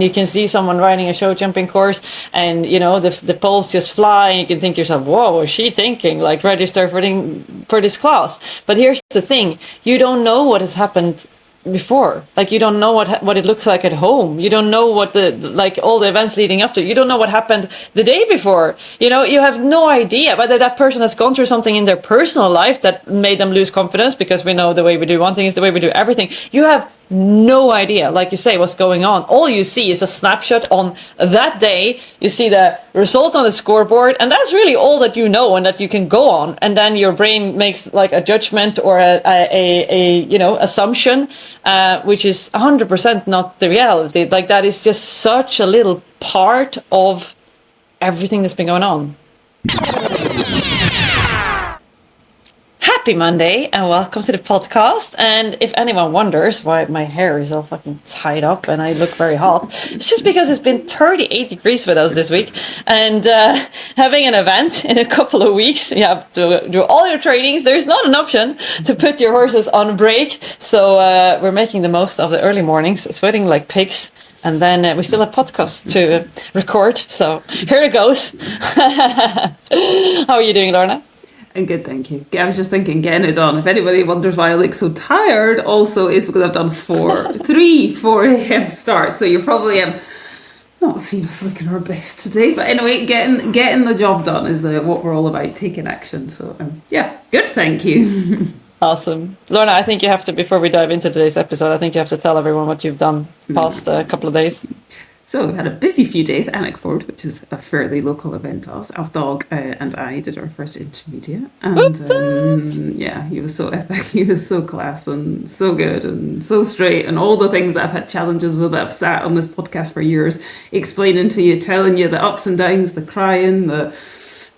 You can see someone riding a show jumping course and, you know, the poles just fly and you can think to yourself, whoa, what is she thinking? Like, register for this class. But here's the thing. You don't know what has happened before. Like, you don't know what it looks like at home. You don't know what all the events leading up to. You don't know what happened the day before. You know, you have no idea whether that person has gone through something in their personal life that made them lose confidence, because we know the way we do one thing is the way we do everything. You have no idea, like you say, what's going on. All you see is a snapshot on that day. You see the result on the scoreboard, and that's really all that you know and that you can go on. And then your brain makes like a judgment or a you know, assumption, which is 100% not the reality. Like, that is just such a little part of everything that's been going on. Happy Monday and welcome to the podcast. And if anyone wonders why my hair is all fucking tied up and I look very hot, it's just because it's been 38 degrees with us this week, and having an event in a couple of weeks, you have to do all your trainings. There's not an option to put your horses on break, so we're making the most of the early mornings, sweating like pigs. And then we still have podcasts to record, so here it goes. How are you doing, Lorna? I'm good, thank you. I was just thinking, getting it done. If anybody wonders why I look so tired, also is because I've done 4 a.m. starts. So you're probably not seeing us looking our best today. But anyway, getting the job done is what we're all about, taking action. So yeah, good, thank you. Awesome. Lorna, I think you have to, before we dive into today's episode, I think you have to tell everyone what you've done past a couple of days. So we've had a busy few days at Equestrian, which is a fairly local event to us. Our dog and I did our first intermediate, and yeah, he was so epic. He was so class and so good and so straight, and all the things that I've had challenges with, that I've sat on this podcast for years explaining to you, telling you the ups and downs, the crying, the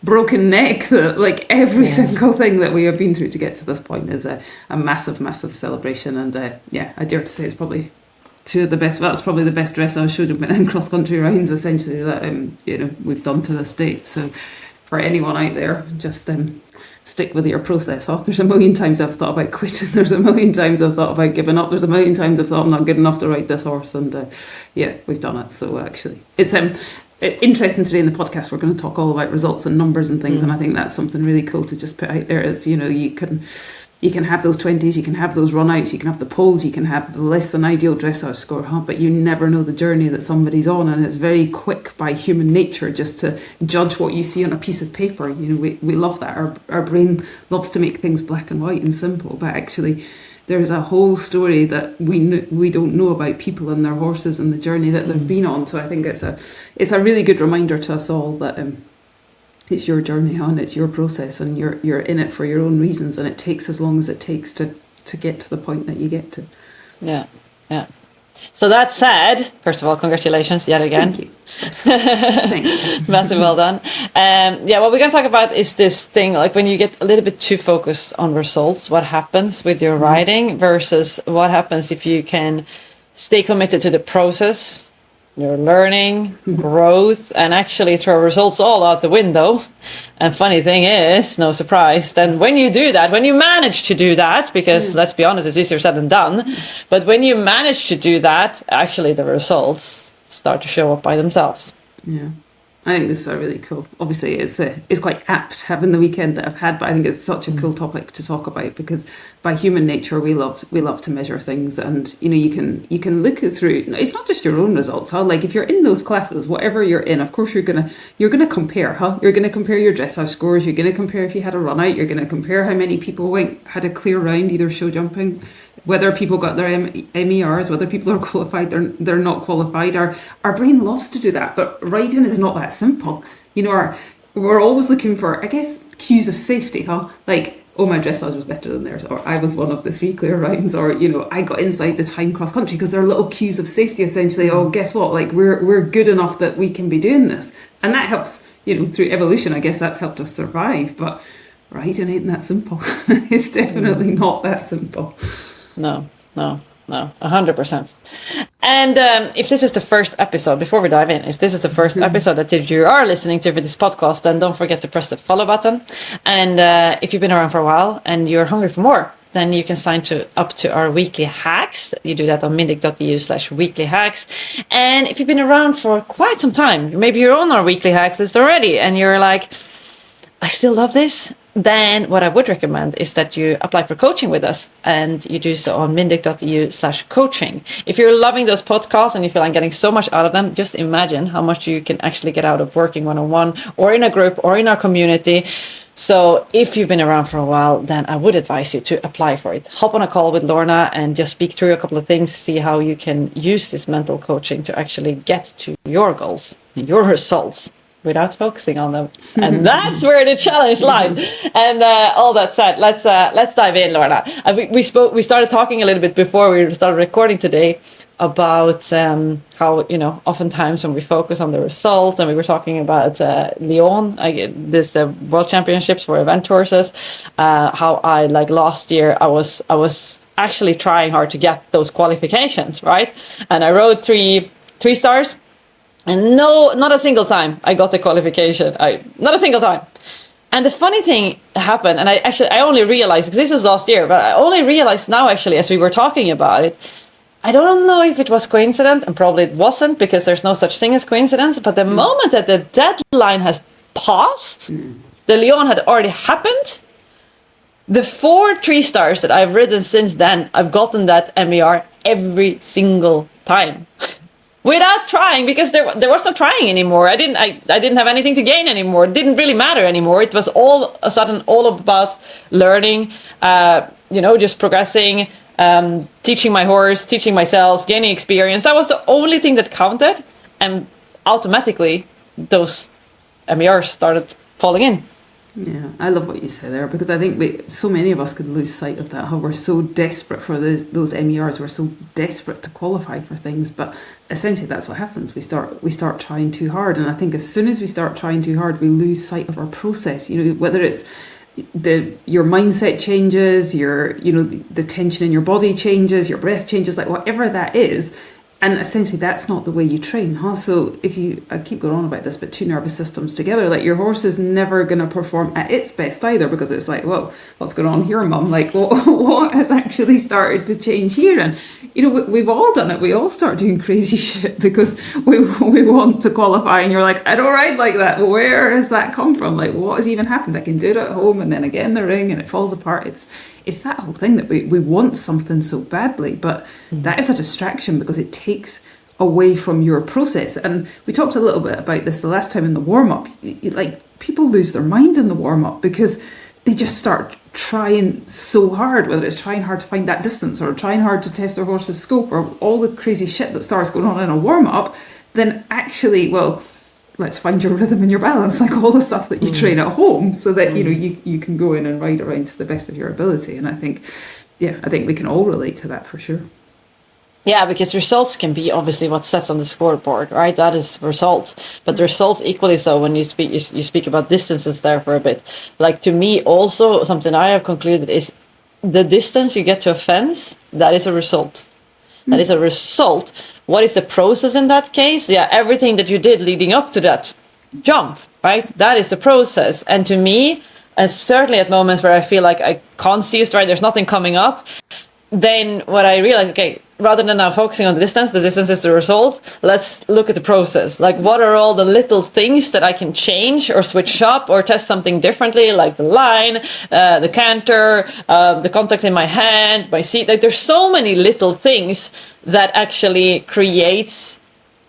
broken neck, like every single thing that we have been through to get to this point is a massive, massive celebration. And yeah, I dare to say it's probably two of the best. That's probably the best dressage should have been in cross country rounds, essentially, that you know, we've done to this date. So for anyone out there, just stick with your process. There's a million times I've thought about quitting. There's a million times I've thought about giving up. There's a million times I've thought I'm not good enough to ride this horse, and yeah, we've done it. So actually, it's interesting. Today in the podcast we're going to talk all about results and numbers and things, and I think that's something really cool to just put out there. Is, you know, you can have those 20s, you can have those run-outs, you can have the poles, you can have the less than ideal dressage score, but you never know the journey that somebody's on, and it's very quick by human nature just to judge what you see on a piece of paper. You know, we love that. Our brain loves to make things black and white and simple, but actually there's a whole story that we don't know about people and their horses and the journey that they've been on. So I think it's a really good reminder to us all that it's your journey, and it's your process, and you're in it for your own reasons, and it takes as long as it takes to get to the point that you get to. Yeah. So that said, first of all, congratulations yet again. Thank you. Thanks. Massive well done. Yeah, what we're going to talk about is this thing, like when you get a little bit too focused on results, what happens with your riding versus what happens if you can stay committed to the process, your learning, growth, and actually throw results all out the window. And funny thing is, no surprise, then when you do that, when you manage to do that, because let's be honest, it's easier said than done, but when you manage to do that, actually the results start to show up by themselves. Yeah. I think this is really cool. Obviously, it's quite apt having the weekend that I've had, but I think it's such a cool topic to talk about, because by human nature we love to measure things, and you know, you can look through. It's not just your own results, like if you're in those classes, whatever you're in, of course you're gonna compare, You're gonna compare your dressage scores. You're gonna compare if you had a run out. You're gonna compare how many people had a clear round, either show jumping, whether people got their MERs, whether people are qualified, they're not qualified. Our brain loves to do that, but riding is not that simple. You know, we're always looking for, I guess, cues of safety, like, oh, my dressage was better than theirs, or I was one of the 3 clear rounds, or, you know, I got inside the time cross country, because they're little cues of safety, essentially. Oh, guess what? Like, we're good enough that we can be doing this. And that helps, you know, through evolution, I guess that's helped us survive. But riding ain't that simple. It's definitely not that simple. No, 100%. And if this is the first episode, before we dive in, if this is the first episode that you are listening to for this podcast, then don't forget to press the follow button. And if you've been around for a while and you're hungry for more, then you can sign up to our weekly hacks. You do that on mindic.eu/weekly hacks. And if you've been around for quite some time, maybe you're on our weekly hacks list already, and you're like, I still love this, then what I would recommend is that you apply for coaching with us, and you do so on mindic.eu/coaching. If you're loving those podcasts and you feel I'm getting so much out of them, just imagine how much you can actually get out of working one-on-one or in a group or in our community. So if you've been around for a while, then I would advise you to apply for it. Hop on a call with Lorna and just speak through a couple of things, see how you can use this mental coaching to actually get to your goals, your results, without focusing on them. And that's where the challenge lies. And all that said, let's dive in, Lorna. We started talking a little bit before we started recording today about how, oftentimes when we focus on the results, and we were talking about Lyon, this World Championships for event horses, how I, like last year, I was actually trying hard to get those qualifications, right? And I rode three stars, and not a single time I got the qualification. Not a single time. And the funny thing happened, and I only realized, because this was last year, but I only realized now, actually, as we were talking about it, I don't know if it was coincidence, and probably it wasn't, because there's no such thing as coincidence, but the moment that the deadline has passed, the Lyon had already happened. The 4 3-stars that I've ridden since then, I've gotten that MER every single time. Without trying, because there was no trying anymore. I didn't have anything to gain anymore. It didn't really matter anymore. It was all of a sudden all about learning, just progressing, teaching my horse, teaching myself, gaining experience. That was the only thing that counted, and automatically those MERs started falling in. Yeah, I love what you say there, because I think so many of us could lose sight of that, how we're so desperate for those MERs, we're so desperate to qualify for things, but essentially that's what happens. We start trying too hard, and I think as soon as we start trying too hard, we lose sight of our process. Whether it's your mindset changes, the tension in your body changes, your breath changes, like whatever that is. And essentially that's not the way you train, huh? So I keep going on about this, but 2 nervous systems together, like your horse is never going to perform at its best either, because it's like, well, what's going on here, mum? Like, what has actually started to change here? And, we've all done it. We all start doing crazy shit because we want to qualify, and you're like, I don't ride like that. Where has that come from? Like, what has even happened? I can do it at home, and then again the ring, and it falls apart. It's that whole thing that we want something so badly, but that is a distraction, because it takes away from your process. And we talked a little bit about this the last time in the warm-up. Like, people lose their mind in the warm-up because they just start trying so hard, whether it's trying hard to find that distance or trying hard to test their horse's scope or all the crazy shit that starts going on in a warm-up, then actually, well, let's find your rhythm and your balance, like all the stuff that you train at home, so that you can go in and ride around to the best of your ability. And I think we can all relate to that for sure. Yeah, because results can be obviously what sets on the scoreboard, right? That is results, but the results equally so when you speak about distances there for a bit. Like, to me, also something I have concluded is the distance you get to a fence, that is a result. That is a result. What is the process in that case? Yeah, everything that you did leading up to that jump, right? That is the process. And to me, and certainly at moments where I feel like I can't see a stride, there's nothing coming up, then what I realize, okay, rather than now focusing on the distance is the result, let's look at the process. Like, what are all the little things that I can change or switch up or test something differently, like the line, the canter, the contact in my hand, my seat. Like, there's so many little things that actually creates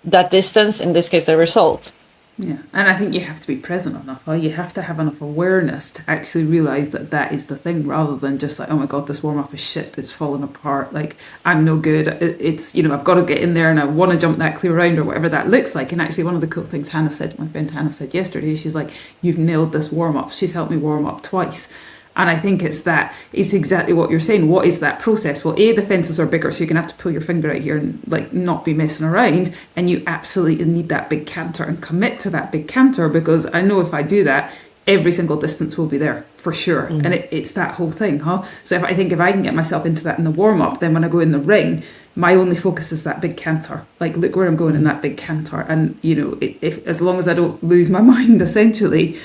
that distance, in this case, the result. Yeah, and I think you have to be present enough. You have to have enough awareness to actually realise that is the thing, rather than just like, oh my god, this warm-up is shit, it's falling apart, like, I'm no good, it's, I've got to get in there and I want to jump that clear round, or whatever that looks like. And actually, one of the cool things my friend Hannah said yesterday, she's like, you've nailed this warm-up. She's helped me warm up twice. And I think it's exactly what you're saying. What is that process? Well, the fences are bigger, so you're going to have to pull your finger out here and like not be messing around. And you absolutely need that big canter and commit to that big canter, because I know if I do that, every single distance will be there for sure. Mm-hmm. And it's that whole thing, huh? So if I can get myself into that in the warm-up, then when I go in the ring, my only focus is that big canter. Like, look where I'm going in that big canter. And, if as long as I don't lose my mind, essentially,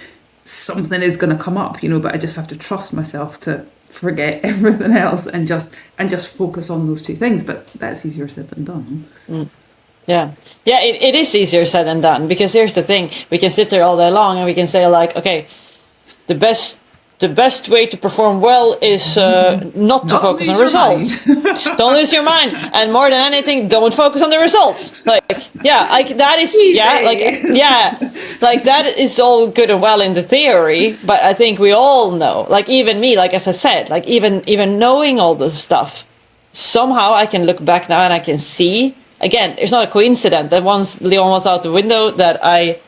something is going to come up, but I just have to trust myself to forget everything else and just focus on those two things. But that's easier said than done. Yeah, it is easier said than done, because here's the thing: we can sit there all day long and we can say like, okay, the best way to perform well is not to focus on results. Don't lose your mind, and more than anything, don't focus on the results. Like that is all good and well in the theory, but I think we all know, like even me, like as I said, like even knowing all this stuff, somehow I can look back now and I can see. Again, it's not a coincidence that once Leon was out the window that I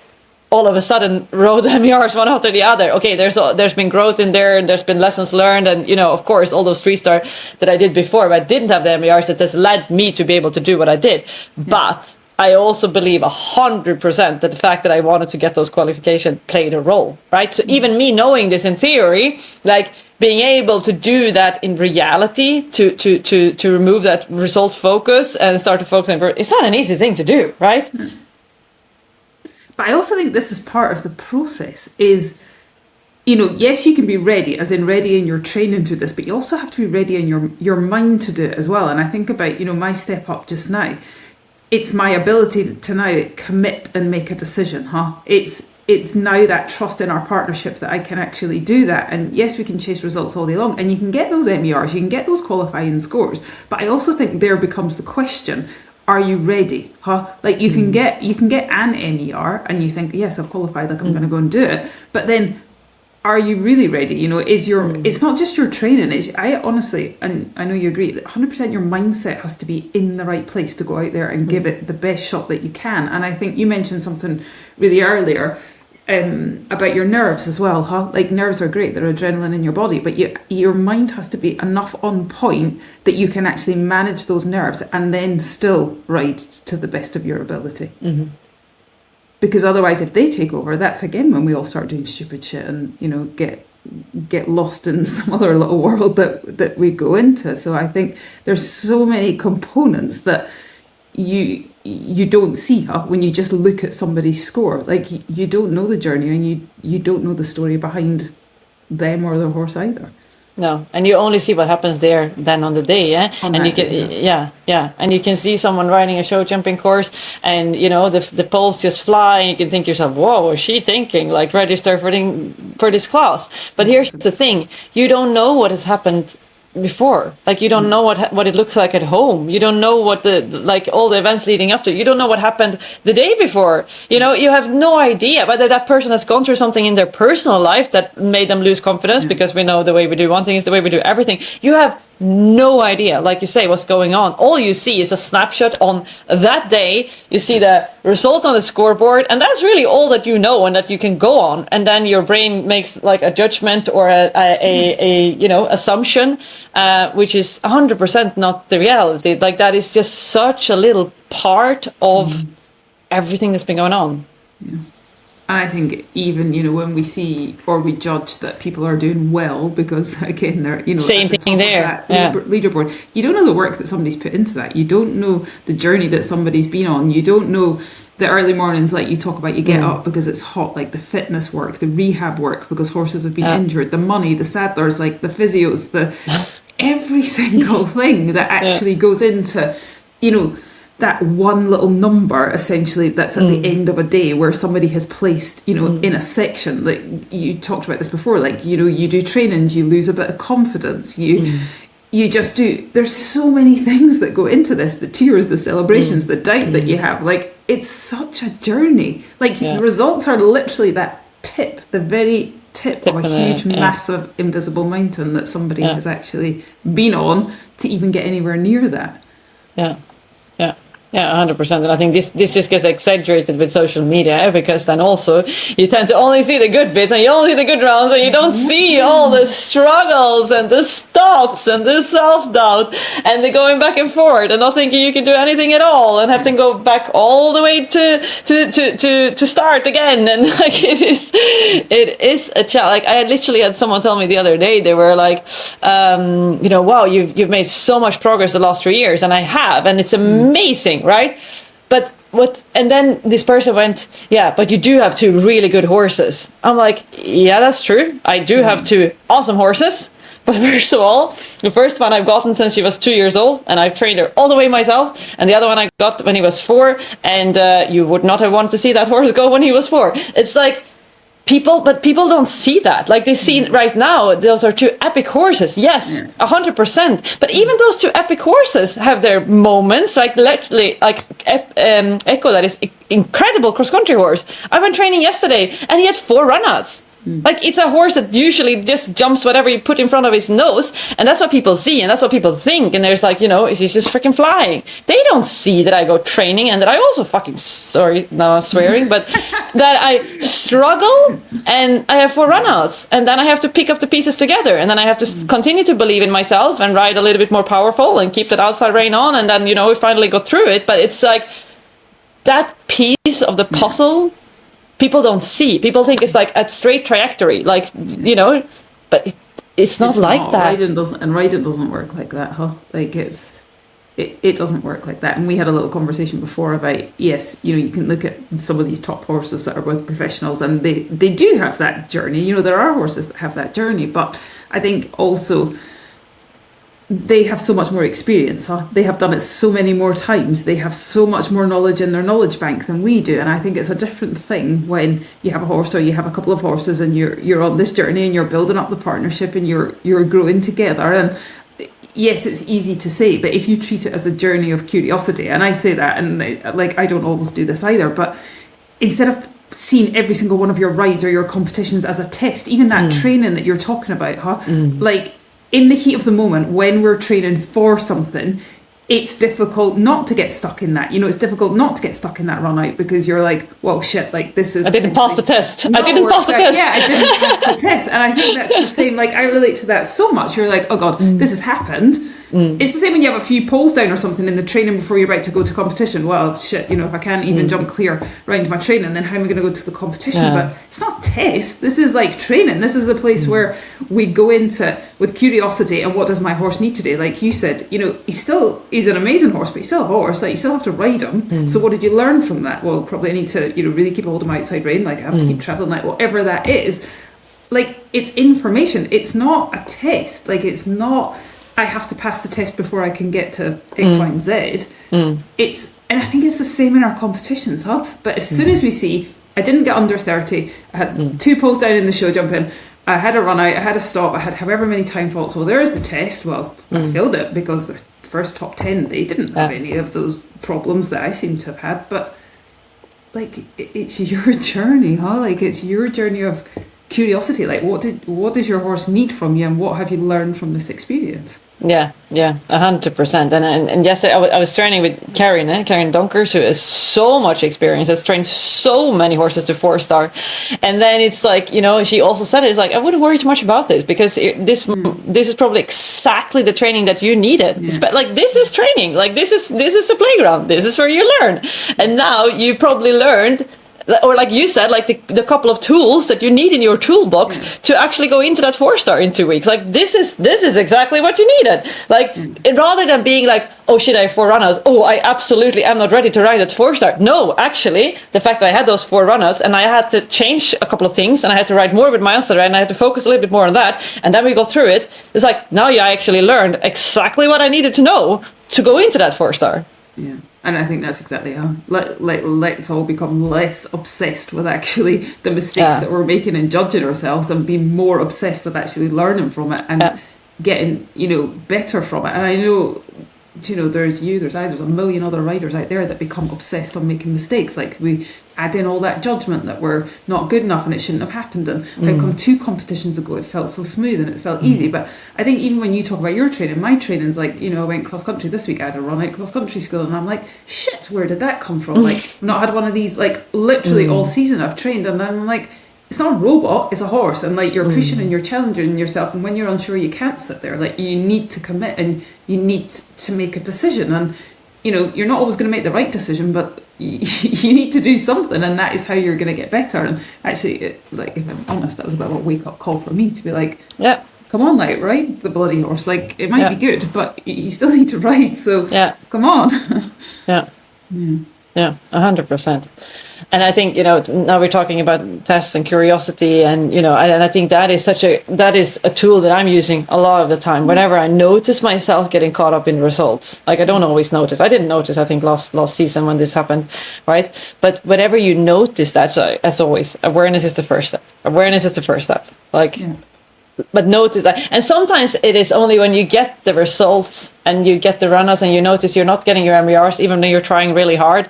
all of a sudden rode MERs one after the other. Okay, there's been growth in there and there's been lessons learned, and of course all those 3-star that I did before, but I didn't have the MERs that has led me to be able to do what I did. But I also believe 100% that the fact that I wanted to get those qualifications played a role, right? So even me knowing this in theory, like being able to do that in reality, to remove that result focus and start to focus on, it's not an easy thing to do, right? But I also think this is part of the process is, yes, you can be ready, as in ready in your training to this, but you also have to be ready in your mind to do it as well. And I think about, my step up just now. It's my ability to now commit and make a decision, It's now that trust in our partnership that I can actually do that. And yes, we can chase results all day long, and you can get those MERs, you can get those qualifying scores. But I also think there becomes the question: are you ready? Like you can get an MER and you think, yes, I've qualified, like I'm going to go and do it. But then, are you really ready? It's not just your training. I honestly, and I know you agree, that 100% your mindset has to be in the right place to go out there and give it the best shot that you can. And I think you mentioned something really earlier about your nerves as well, Like nerves are great, they're adrenaline in your body, but your mind has to be enough on point that you can actually manage those nerves and then still ride to the best of your ability. Because otherwise, if they take over, that's again when we all start doing stupid shit and get lost in some other little world that we go into. So I think there's so many components that you don't see when you just look at somebody's score. Like you don't know the journey, and you don't know the story behind them or their horse either. No, and you only see what happens there then on the day, and you can, and you can see someone riding a show jumping course, and the poles just fly, and you can think to yourself, "Whoa, what is she thinking? Like register for this class." But here's the thing: you don't know what has happened before. Like you don't know what it looks like at home. You don't know what all the events leading up to. You don't know what happened the day before. You have no idea whether that person has gone through something in their personal life that made them lose confidence, because we know the way we do one thing is the way we do everything. You have no idea, like you say, what's going on. All you see is a snapshot on that day. You see the result on the scoreboard, and that's really all that you know and that you can go on. And then your brain makes like a judgment or a assumption, which is 100% not the reality. Like that is just such a little part of everything that's been going on. Yeah. And I think even, when we see or we judge that people are doing well, because again, they're, same thing there. Leaderboard, you don't know the work that somebody's put into that. You don't know the journey that somebody's been on. You don't know the early mornings, like you talk about, you get up because it's hot, like the fitness work, the rehab work, because horses have been injured, the money, the saddlers, like the physios, every single thing that actually goes into, that one little number essentially that's at the end of a day where somebody has placed, in a section. Like you talked about this before, like, you do trainings, you lose a bit of confidence, you just do. There's so many things that go into this, the tears, the celebrations, the doubt that you have. Like it's such a journey. Like the results are literally that tip, the very tip of a huge, massive, invisible mountain that somebody has actually been on to even get anywhere near that. Yeah, 100%. And I think this just gets exaggerated with social media, because then also you tend to only see the good bits and you only see the good rounds, and you don't see all the struggles and the stops and the self-doubt and the going back and forth and not thinking you can do anything at all and having to go back all the way to start again. And like it is a challenge. Like I literally had someone tell me the other day, they were like, wow, you've made so much progress the last 3 years, and I have, and it's amazing. Right? But what? And then this person went, yeah, but you do have 2 really good horses. I'm like, yeah, that's true. I do have 2 awesome horses. But first of all, the first one I've gotten since she was 2 years old, and I've trained her all the way myself. And the other one I got when he was 4, and you would not have wanted to see that horse go when he was 4. It's like people don't see that. Like they see right now, those are 2 epic horses. Yes, 100%. But even those 2 epic horses have their moments. Like literally, like Echo, that is incredible cross country horse. I went training yesterday, and he had 4 runouts. Like it's a horse that usually just jumps whatever you put in front of his nose, and that's what people see, and that's what people think. And there's like, she's just freaking flying. They don't see that I go training and that I also sorry, now I'm swearing, but that I struggle and I have 4 runouts, and then I have to pick up the pieces together, and then I have to continue to believe in myself and ride a little bit more powerful and keep that outside rein on, and then we finally go through it. But it's like that piece of the puzzle. People don't see. People think it's like a straight trajectory, like, but it's not like that. Riding doesn't work like that, huh? Like it doesn't work like that. And we had a little conversation before about, yes, you can look at some of these top horses that are with professionals, and they do have that journey. There are horses that have that journey, but I think also they have so much more experience, huh? They have done it so many more times. They have so much more knowledge in their knowledge bank than we do. And I think it's a different thing when you have a horse, or you have a couple of horses, and you're on this journey and you're building up the partnership and you're growing together. And yes, it's easy to say, but if you treat it as a journey of curiosity, and I say that, and I don't always do this either, but instead of seeing every single one of your rides or your competitions as a test, even that training that you're talking about, huh? Like, in the heat of the moment, when we're training for something, it's difficult not to get stuck in that. It's difficult not to get stuck in that run out, because you're like, well, shit, like this is... I didn't pass the test. I didn't pass the test. Yeah, I didn't pass the test. And I think that's the same. Like, I relate to that so much. You're like, oh God, this has happened. It's the same when you have a few poles down or something in the training before you're about to go to competition. Well, shit, if I can't even jump clear round my training, then how am I going to go to the competition? Yeah. But it's not a test. This is like training. This is the place where we go into with curiosity, and what does my horse need today? Like you said, he's an amazing horse, but he's still a horse. Like, you still have to ride him. So what did you learn from that? Well, probably I need to, really keep a hold of my outside rein. Like, I have to keep traveling, like whatever that is. Like, it's information. It's not a test. Like, it's not... I have to pass the test before I can get to X, Y, and Z. And I think it's the same in our competitions, huh? But as soon as we see, I didn't get under 30, I had 2 poles down in the show jumping, I had a run out, I had a stop, I had however many time faults. Well, there is the test. Well, I failed it because the first top 10, they didn't have any of those problems that I seem to have had. But like, it's your journey, huh? Like, it's your journey of curiosity. Like, what does your horse need from you, and what have you learned from this experience? Yeah, 100%. And yesterday I was training with Karen Donkers, who has so much experience, has trained so many horses to 4-star. And then it's like, she also said it's like, I wouldn't worry too much about this, because this is probably exactly the training that you needed. Yeah. Like, this is training. Like, this is the playground. This is where you learn. And now you probably learned, or like you said, like the couple of tools that you need in your toolbox to actually go into that 4-star in 2 weeks. Like, this is exactly what you needed. Like, rather than being like, oh shit, I have 4 runouts. Oh, I absolutely am not ready to ride that 4-star. No, actually, the fact that I had those 4 runouts and I had to change a couple of things, and I had to ride more with my outside, and I had to focus a little bit more on that, and then we go through it. It's like, now I actually learned exactly what I needed to know to go into that 4-star. Yeah. And I think that's exactly how. Let's all become less obsessed with actually the mistakes that we're making and judging ourselves, and be more obsessed with actually learning from it and getting, better from it. And I know, there's a million other riders out there that become obsessed on making mistakes. Like, we add in all that judgment that we're not good enough and it shouldn't have happened. And how come 2 competitions ago it felt so smooth and it felt easy? But I think even when you talk about your training, my training's like, I went cross country this week. I had a run out cross country school, and I'm like, shit, where did that come from? Like, I've not had one of these, like, literally all season I've trained, and I'm like, it's not a robot, it's a horse, and like, you're pushing and you're challenging yourself, and when you're unsure, you can't sit there. Like, you need to commit, and you need to make a decision, and you're not always going to make the right decision, but you need to do something, and that is how you're going to get better. And actually, if I'm honest, that was a bit of a wake-up call for me, to be like, come on, like, ride the bloody horse. Like, it might be good, but you still need to ride, so come on. Yeah, 100%. And I think, now we're talking about tests and curiosity, and, and I think that is a tool that I'm using a lot of the time. Whenever I notice myself getting caught up in results, like I don't always notice. I didn't notice, I think, last season when this happened, right? But whenever you notice that, so as always, awareness is the first step. Awareness is the first step. Like, yeah. But notice that. And sometimes it is only when you get the results and you get the runners and you notice you're not getting your MERs, even though you're trying really hard,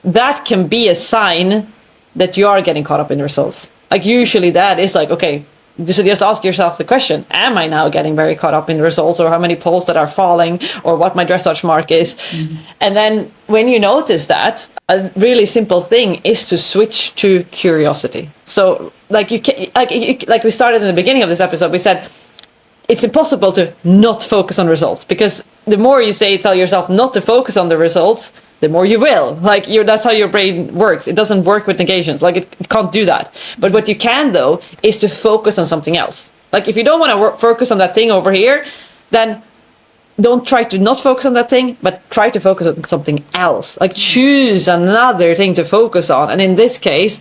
that can be a sign that you are getting caught up in the results. Like usually that is like, okay, so just ask yourself the question, am I now getting very caught up in the results, or how many poles that are falling, or what my dressage mark is? Mm-hmm. And then when you notice that, a really simple thing is to switch to curiosity. So like like we started in the beginning of this episode, we said it's impossible to not focus on results, because the more you tell yourself not to focus on the results, the more you will. Like that's how your brain works. It doesn't work with negations. Like it can't do that. But what you can though is to focus on something else. Like if you don't want to focus on that thing over here, then don't try to not focus on that thing, but try to focus on something else. Like choose another thing to focus on. And in this case,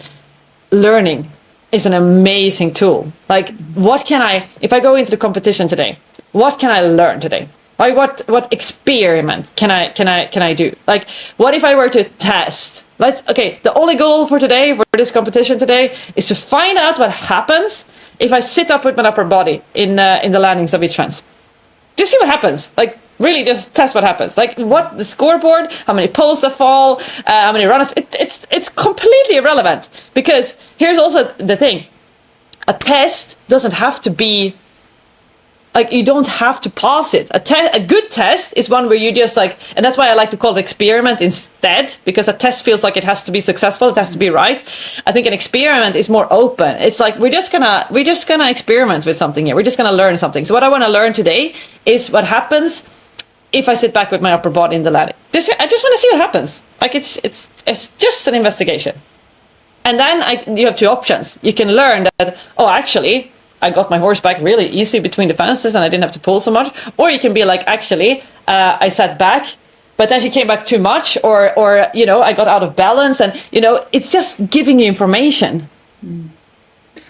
learning is an amazing tool. Like if I go into the competition today, what can I learn today? Like what experiment can I do? Like what if I were to test? The only goal for today, for this competition today, is to find out what happens if I sit up with my upper body in the landings of each fence. Just see what happens. Like really just test what happens. Like what the scoreboard, how many poles that fall, how many runners, it's completely irrelevant, because here's also the thing. A test doesn't have to be like, you don't have to pass it. A good test is one where you just and that's why I like to call it experiment instead, because a test feels like it has to be successful, it has to be right. I think an experiment is more open. It's like we're just gonna experiment with something here. We're just gonna learn something. So what I want to learn today is what happens if I sit back with my upper body in the landing. I just want to see what happens. Like it's just an investigation. And then you have two options. You can learn that, actually, I got my horse back really easy between the fences and I didn't have to pull so much. Or you can be like, actually, I sat back, but then she came back too much, or I got out of balance, and it's just giving you information.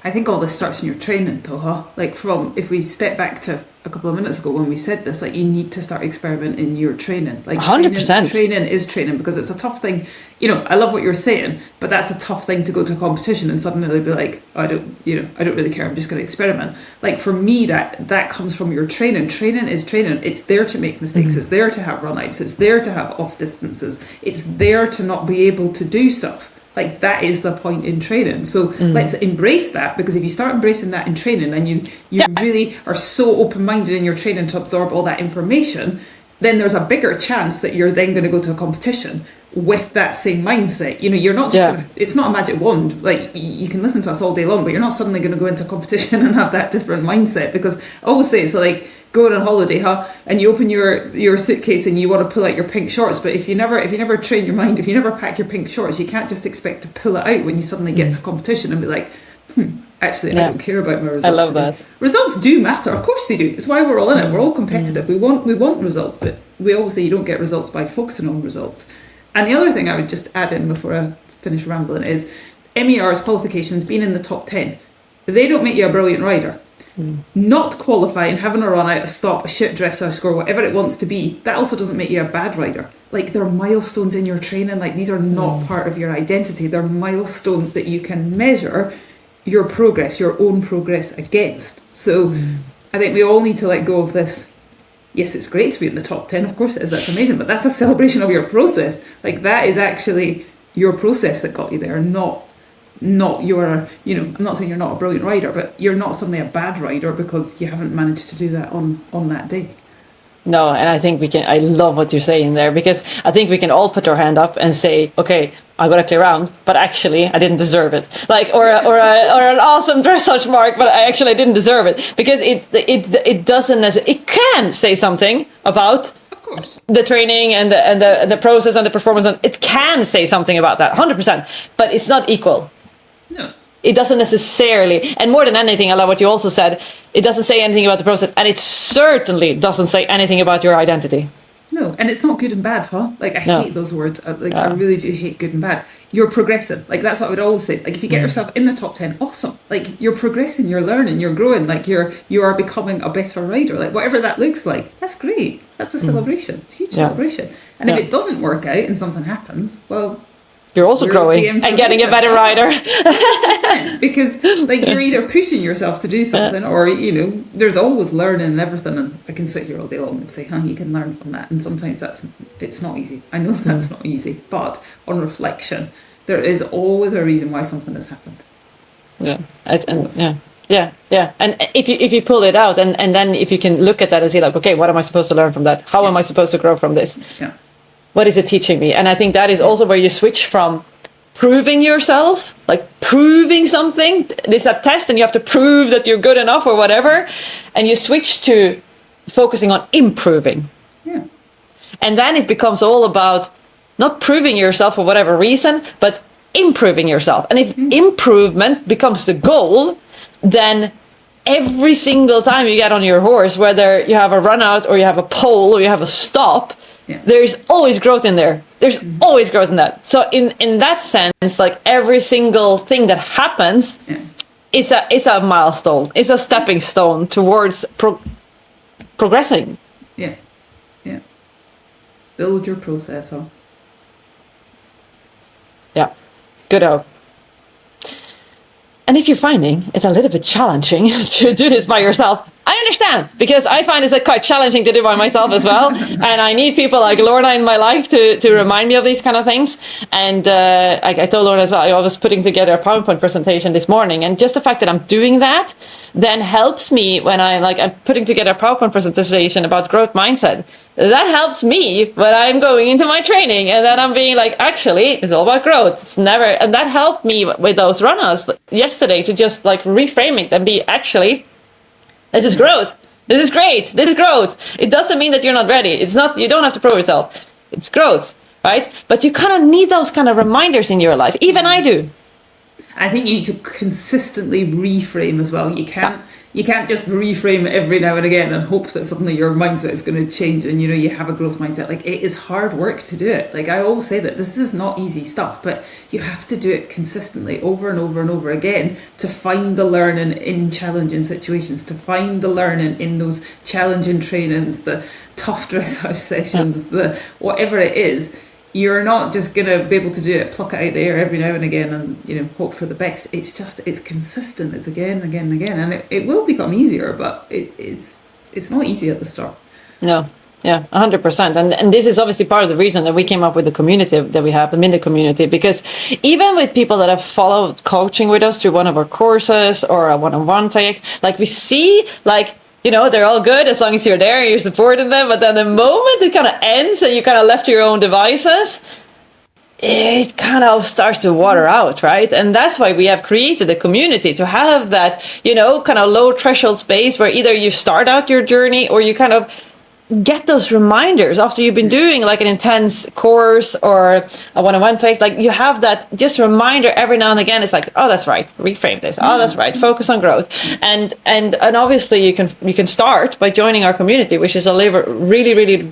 I think all this starts in your training though, huh? Like if we step back to a couple of minutes ago when we said this, like you need to start experimenting in your training. Like 100%. Training is training, because it's a tough thing. I love what you're saying, but that's a tough thing to go to a competition and suddenly be like, I don't really care. I'm just going to experiment. Like for me, that comes from your training. Training is training. It's there to make mistakes. Mm-hmm. It's there to have run outs. It's there to have off distances. It's there to not be able to do stuff. Like that is the point in training. So let's embrace that, because if you start embracing that in training, then you really are so open-minded in your training to absorb all that information, then there's a bigger chance that you're then going to go to a competition with that same mindset. You're not just it's not a magic wand. Like you can listen to us all day long, but you're not suddenly going to go into a competition and have that different mindset, because I always say it's like going on holiday, and you open your suitcase and you want to pull out your pink shorts, but if you never train your mind, if you never pack your pink shorts, you can't just expect to pull it out when you suddenly get to a competition and be like, actually, I don't care about my results. I love that. Results do matter, of course they do. It's why we're all in it. We're all competitive. We want results, but we always say you don't get results by focusing on results. And the other thing I would just add in before I finish rambling is MERs, qualifications, being in the top 10. They don't make you a brilliant rider. Not qualifying, having a run out, a stop, a shit dressage score, whatever it wants to be, that also doesn't make you a bad rider. Like they're milestones in your training. Like these are not part of your identity. They're milestones that you can measure your progress, your own progress against. So I think we all need to let go of this. Yes, it's great to be in the top 10, of course it is, that's amazing, but that's a celebration of your process. Like that is actually your process that got you there, not your, I'm not saying you're not a brilliant rider, but you're not suddenly a bad rider because you haven't managed to do that on that day. No, and I think I love what you're saying there, because I think we can all put our hand up and say, okay, I got a clear round, but actually I didn't deserve it. Like, or an awesome dressage mark, but I didn't deserve it, because it doesn't necessarily, it can say something about, of course, the training and the process and the performance. It can say something about that, 100%, but it's not equal. No. It doesn't necessarily, and more than anything, I love what you also said, it doesn't say anything about the process, and it certainly doesn't say anything about your identity. No, and it's not good and bad, huh? Like, I hate those words. I really do hate good and bad. You're progressing. Like, that's what I would always say. Like, if you get yourself in the top 10, awesome. Like, you're progressing, you're learning, you're growing. Like, you are becoming a better rider. Like, whatever that looks like, that's great. That's a celebration. It's a huge celebration. And if it doesn't work out and something happens, well, you're also growing and getting a better rider. 100%, because like you're either pushing yourself to do something, or there's always learning and everything. And I can sit here all day long and say, you can learn from that. And sometimes it's not easy. I know that's not easy, but on reflection, there is always a reason why something has happened. Yeah, and if you pull it out, and then if you can look at that and see, like, okay, what am I supposed to learn from that? How am I supposed to grow from this? Yeah. What is it teaching me? And I think that is also where you switch from proving yourself, like proving something. It's a test and you have to prove that you're good enough or whatever. And you switch to focusing on improving. Yeah. And then it becomes all about not proving yourself for whatever reason, but improving yourself. And if improvement becomes the goal, then every single time you get on your horse, whether you have a run out or you have a pole or you have a stop, there's always growth in there. There's always growth in that. So in that sense, like every single thing that happens, it's a milestone. It's a stepping stone towards progressing. Yeah. Build your processor. Yeah. Good. And if you're finding it's a little bit challenging to do this by yourself, I understand, because I find it's quite challenging to do by myself as well. And I need people like Lorna in my life to remind me of these kind of things. And I told Lorna as well, I was putting together a PowerPoint presentation this morning. And just the fact that I'm doing that then helps me when I'm putting together a PowerPoint presentation about growth mindset. That helps me when I'm going into my training. And then I'm being like, actually, it's all about growth. It's never. And that helped me with those runners yesterday to just like reframe it and be actually, this is growth. This is great. This is growth. It doesn't mean that you're not ready. It's not, you don't have to prove yourself. It's growth, right? But you kind of need those kind of reminders in your life. Even I do. I think you need to consistently reframe as well. You can't just reframe every now and again and hope that suddenly your mindset is going to change and you have a growth mindset. Like, it is hard work to do it. Like, I always say that this is not easy stuff, but you have to do it consistently over and over and over again to find the learning in challenging situations, to find the learning in those challenging trainings, the tough dressage sessions, the whatever it is. You're not just going to be able to do it, pluck it out there every now and again and, hope for the best. It's consistent. It's again and again and again. And it will become easier, but it's not easy at the start. No. Yeah, 100%. And this is obviously part of the reason that we came up with the community that we have, the Mini community, because even with people that have followed coaching with us through one of our courses or a one-on-one take, like we see, like, they're all good as long as you're there and you're supporting them. But then the moment it kind of ends and you kind of left to your own devices, it kind of starts to water out, right? And that's why we have created a community to have that, kind of low threshold space where either you start out your journey or you kind of get those reminders after you've been doing like an intense course or a one-on-one take. Like, you have that just reminder every now and again. It's like, oh, that's right, reframe this. Oh, that's right, focus on growth. And obviously you can start by joining our community, which is a really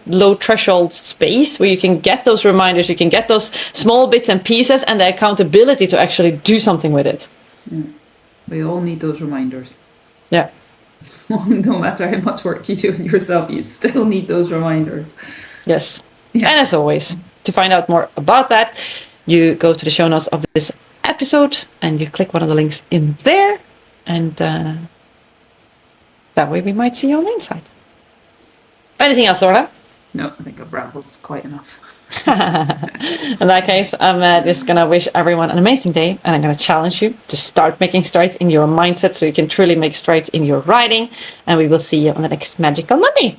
low threshold space where you can get those reminders, you can get those small bits and pieces and the accountability to actually do something with it. We all need those reminders. Yeah. No matter how much work you do on yourself, you still need those reminders. Yes. Yeah. And as always, to find out more about that, you go to the show notes of this episode and you click one of the links in there. And that way we might see you on the inside. Anything else, Lorna? No, I think I've rambled quite enough. In that case, I'm just going to wish everyone an amazing day, and I'm going to challenge you to start making strides in your mindset so you can truly make strides in your riding, and we will see you on the next Magical Monday.